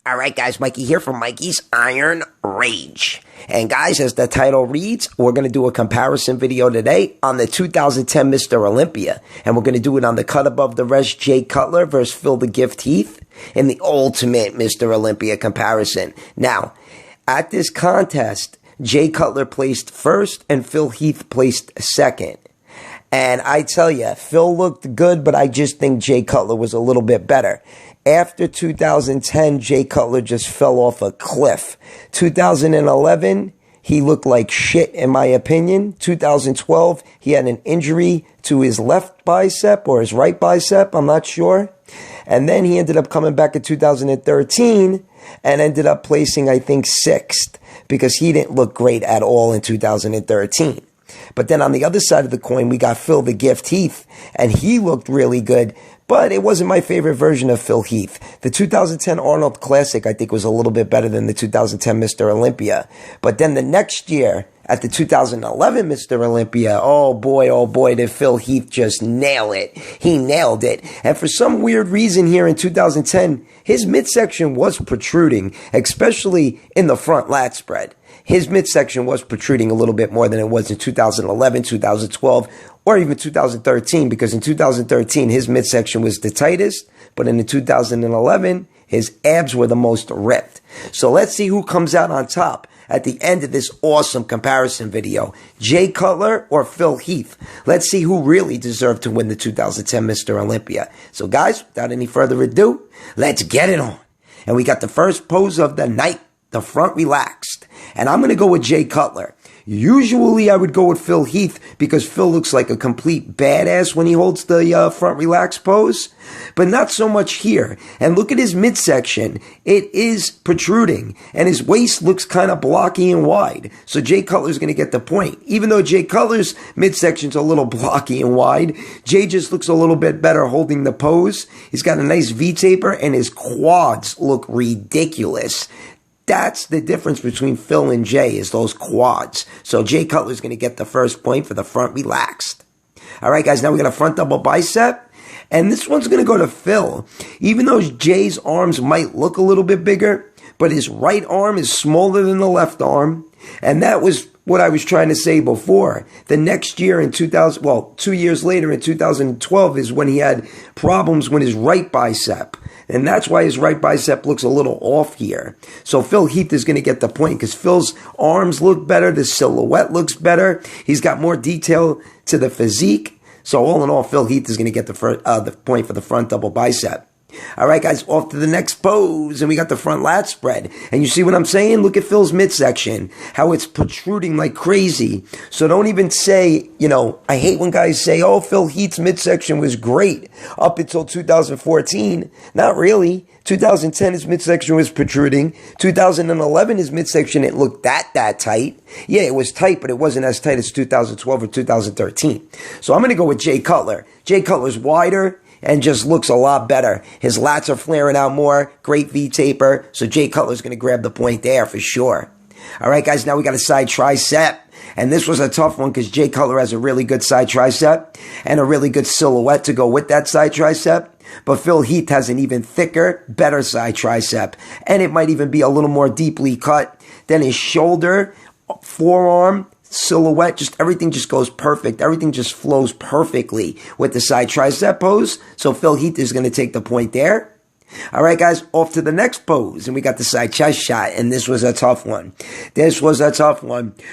All right, guys, Mikey here from Mikey's Iron Rage. And guys, as the title reads, we're going to do a comparison video today on the 2010 Mr. Olympia. And we're going to do it on the cut above the rest Jay Cutler versus Phil The Gift Heath in the ultimate Mr. Olympia comparison. Now, at this contest, Jay Cutler placed first and Phil Heath placed second. And I tell you, Phil looked good, but I just think Jay Cutler was a little bit better. After 2010, Jay Cutler just fell off a cliff. 2011, he looked like shit, in my opinion. 2012, he had an injury to his left bicep or his right bicep, I'm not sure. And then he ended up coming back in 2013 and ended up placing, I think, sixth because he didn't look great at all in 2013. But then on the other side of the coin, we got Phil The Gift Heath, and he looked really good. But it wasn't my favorite version of Phil Heath. The 2010 Arnold Classic, I think, was a little bit better than the 2010 Mr. Olympia. But then the next year, at the 2011 Mr. Olympia, oh boy, did Phil Heath just nail it. He nailed it. And for some weird reason here in 2010, his midsection was protruding, especially in the front lat spread. His midsection was protruding a little bit more than it was in 2011, 2012, or even 2013, because in 2013, his midsection was the tightest, but in the 2011, his abs were the most ripped. So let's see who comes out on top at the end of this awesome comparison video. Jay Cutler or Phil Heath? Let's see who really deserved to win the 2010 Mr. Olympia. So guys, without any further ado, let's get it on. And we got the first pose of the night, the front relaxed. And I'm going to go with Jay Cutler. Usually I would go with Phil Heath because Phil looks like a complete badass when he holds the front relaxed pose, but not so much here. And look at his midsection. It is protruding and his waist looks kind of blocky and wide. So Jay Cutler's going to get the point. Even though Jay Cutler's midsection's a little blocky and wide, Jay just looks a little bit better holding the pose. He's got a nice V-taper and his quads look ridiculous. That's the difference between Phil and Jay, is those quads. So Jay Cutler's going to get the first point for the front relaxed. All right, guys, now we got a front double bicep. And this one's going to go to Phil. Even though Jay's arms might look a little bit bigger, but his right arm is smaller than the left arm. And that was what I was trying to say before. The next year in 2 years later in 2012 is when he had problems with his right bicep. And that's why his right bicep looks a little off here. So Phil Heath is going to get the point because Phil's arms look better. The silhouette looks better. He's got more detail to the physique. So all in all, Phil Heath is going to get the point for the front double bicep. All right, guys, off to the next pose, and we got the front lat spread. And you see what I'm saying? Look at Phil's midsection, how it's protruding like crazy. So don't even say, I hate when guys say, oh, Phil Heath's midsection was great up until 2014. Not really. 2010, his midsection was protruding. 2011, his midsection, it looked that tight. Yeah, it was tight, but it wasn't as tight as 2012 or 2013. So I'm going to go with Jay Cutler. Jay Cutler's wider and just looks a lot better. His lats are flaring out more. Great V-taper. So Jay Cutler's going to grab the point there for sure. All right, guys, now we got a side tricep. And this was a tough one because Jay Cutler has a really good side tricep and a really good silhouette to go with that side tricep. But Phil Heath has an even thicker, better side tricep. And it might even be a little more deeply cut than his shoulder, forearm, silhouette, just everything just goes perfect. Everything just flows perfectly with the side tricep pose. So Phil Heath is going to take the point there. All right, guys, off to the next pose. And we got the side chest shot. And this was a tough one.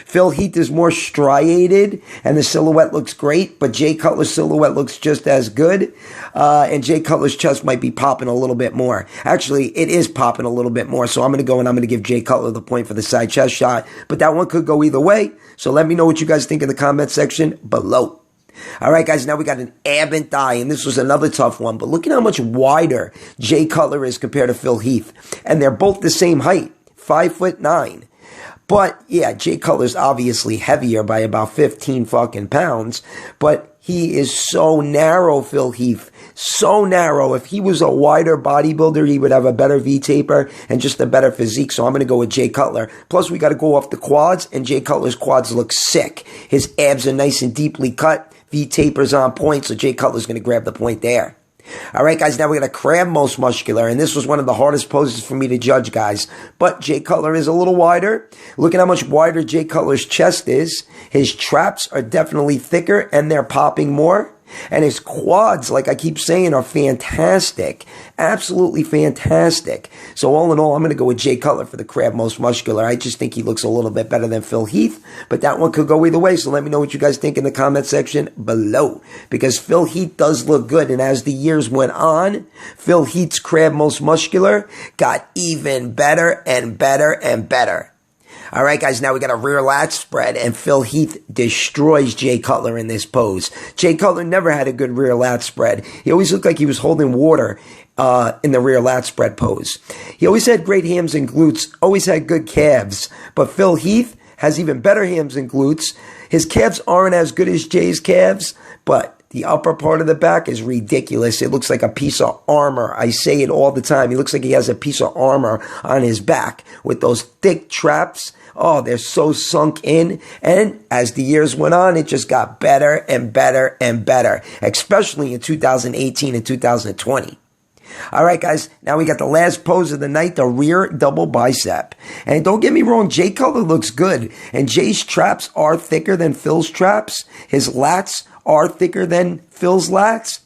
Phil Heath is more striated and the silhouette looks great. But Jay Cutler's silhouette looks just as good. And Jay Cutler's chest might be popping a little bit more. Actually, it is popping a little bit more. So I'm going to go and I'm going to give Jay Cutler the point for the side chest shot. But that one could go either way. So let me know what you guys think in the comment section below. All right, guys, now we got an ab and thigh, and this was another tough one. But look at how much wider Jay Cutler is compared to Phil Heath. And they're both the same height, 5'9". But, yeah, Jay Cutler's obviously heavier by about 15 fucking pounds. But he is so narrow, Phil Heath. So narrow. If he was a wider bodybuilder, he would have a better V-taper and just a better physique. So I'm going to go with Jay Cutler. Plus, we got to go off the quads, and Jay Cutler's quads look sick. His abs are nice and deeply cut. V-taper's on point, so Jay Cutler's going to grab the point there. All right, guys, now we got a crab most muscular, and this was one of the hardest poses for me to judge, guys. But Jay Cutler is a little wider. Look at how much wider Jay Cutler's chest is. His traps are definitely thicker, and they're popping more. And his quads, like I keep saying, are fantastic. Absolutely fantastic. So all in all, I'm going to go with Jay Cutler for the crab most muscular. I just think he looks a little bit better than Phil Heath. But that one could go either way. So let me know what you guys think in the comment section below. Because Phil Heath does look good. And as the years went on, Phil Heath's crab most muscular got even better and better and better. All right, guys, now we got a rear lat spread, and Phil Heath destroys Jay Cutler in this pose. Jay Cutler never had a good rear lat spread. He always looked like he was holding water in the rear lat spread pose. He always had great hams and glutes, always had good calves, but Phil Heath has even better hams and glutes. His calves aren't as good as Jay's calves, but the upper part of the back is ridiculous. It looks like a piece of armor. I say it all the time. He looks like he has a piece of armor on his back with those thick traps. Oh, they're so sunk in. And as the years went on, it just got better and better and better, especially in 2018 and 2020. All right, guys, now we got the last pose of the night, the rear double bicep. And don't get me wrong, Jay Cutler looks good. And Jay's traps are thicker than Phil's traps. His lats are thicker than Phil's lats.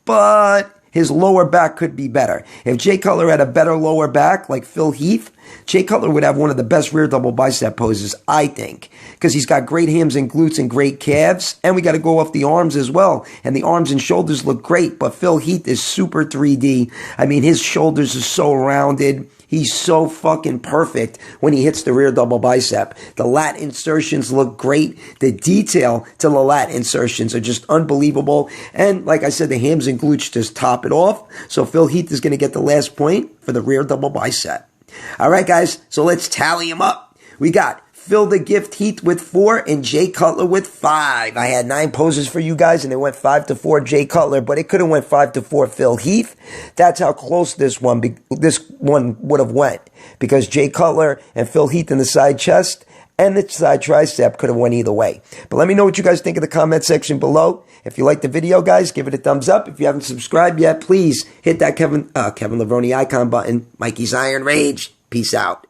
But his lower back could be better. If Jay Cutler had a better lower back like Phil Heath, Jay Cutler would have one of the best rear double bicep poses, I think, because he's got great hams and glutes and great calves, and we got to go off the arms as well, and the arms and shoulders look great, but Phil Heath is super 3D. I mean, his shoulders are so rounded. He's so fucking perfect when he hits the rear double bicep. The lat insertions look great. The detail to the lat insertions are just unbelievable. And like I said, the hams and glutes just top it off. So Phil Heath is going to get the last point for the rear double bicep. All right, guys, so let's tally them up. We got Phil The Gift Heath with 4 and Jay Cutler with 5. I had 9 poses for you guys, and it went 5-4 Jay Cutler, but it could have went 5-4 Phil Heath. That's how close this one would have went, because Jay Cutler and Phil Heath in the side chest and the side tricep could have went either way. But let me know what you guys think in the comment section below. If you like the video, guys, give it a thumbs up. If you haven't subscribed yet, please hit that Kevin Levrone icon button. Mikey's Iron Rage. Peace out.